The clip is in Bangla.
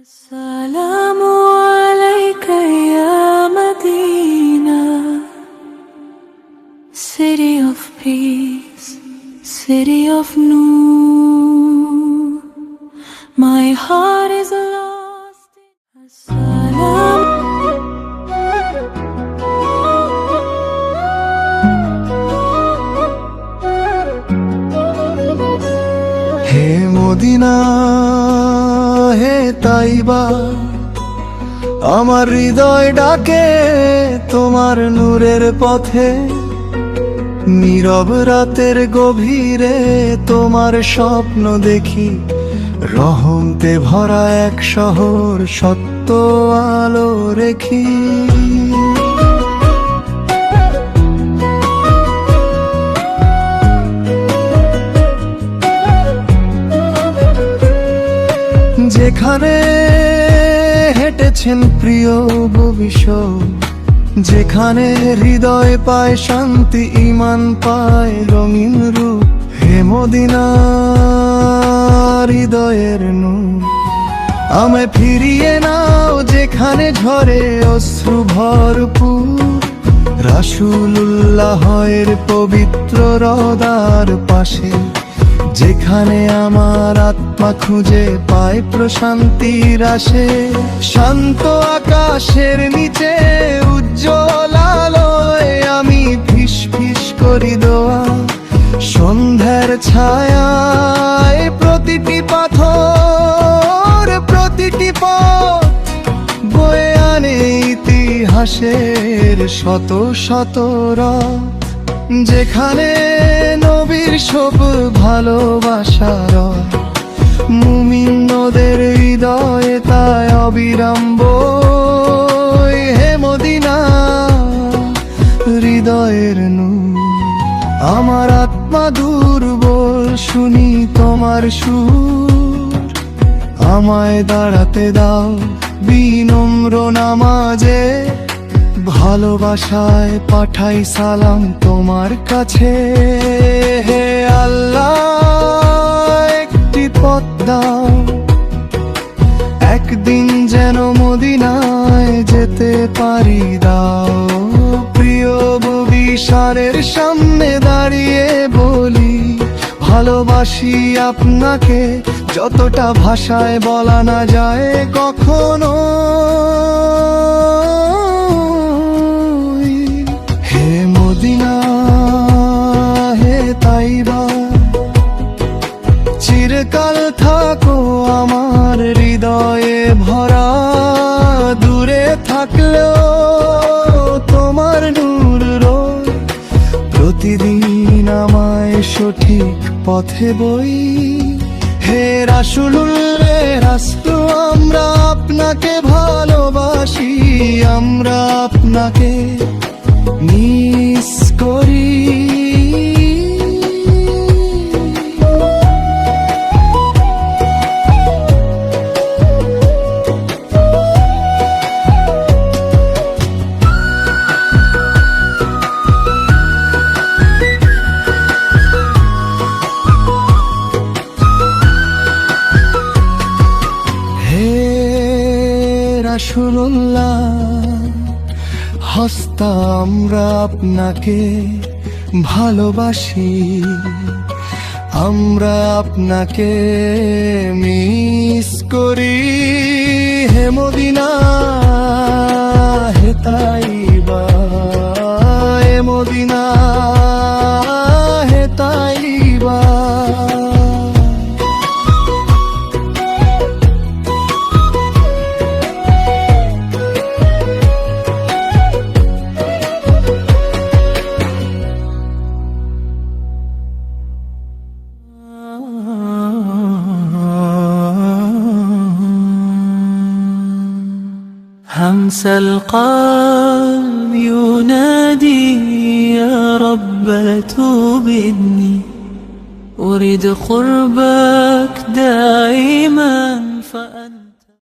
Assalamu alayka ya Medina, city of peace, city of noor. My heart is lost in হে মদিনা, হে তাইবা, আমার হৃদয় ডাকে তোমার নূরের পথে। নীরব রাতের গভীরে তোমার স্বপ্ন দেখি, রহমতে ভরা এক শহর সত্য আলো রেখি। যেখানে হেঁটেছেন প্রিয় ভবিষ্যৎ, যেখানে হৃদয় পায় শান্তি, ঈমান পায় রঙিন রূপ। হে মদিনা হৃদয়ের নূর, আমায় ফিরিয়ে নাও যেখানে ঝরে অশ্রু ভরপুর। রাসূলুল্লাহের পবিত্র রওজার পাশে, যেখানে আমার আত্মা খুঁজে পায় প্রশান্তির আসে। শান্ত আকাশের নিচে উজ্জ্বল আলোয় আমি ফিস ফিস করি দোয়া। সন্ধ্যার ছায়ায় প্রতিটি পাথর, প্রতিটি পথ বয়ে আনে ইতিহাসের শত শত রাত। যেখানে নবীর সব ভালোবাসার মুমিনদের হৃদয়ে তাই অবিরাম বই। হে মদিনা হৃদয়ের নূর, আমার আত্মা দুর্বল শুনি তোমার সুর। আমায় দাঁড়াতে দাও বিনম্র নামাজে, ভালোবাসায় পাঠাই সালাম তোমার কাছে। হে আল্লাহ একটি পথ দাও, একদিন যেন মদিনায় যেতে পারি দাও। প্রিয় ভবিষ্যতের সামনে দাঁড়িয়ে বলি, ভালোবাসি আপনাকে যতটা ভাষায় বলা না যায় কখনো। হে মদিনা, হে তাইবা, চিরকাল থাকো আমার হৃদয়ে ভরা। দূরে থাকলেও তোমার নূর রয়, প্রতিদিন আমায় সঠিক পথে বই। হে রাসূলুল্লাহ রাসূল, আমরা আপনাকে ভালোবাসি, আমরা আপনাকে মিস করি। হে রাসূলুল্লাহ হস্তা, আমরা আপনাকে ভালোবাসি, আমরা আপনাকে মিস করি। হে মদিনা, হে তাইবা, হে মদিনা, হে তাইবা। همس القلب ينادي يا رب توب إني أريد قربك دائما فأنت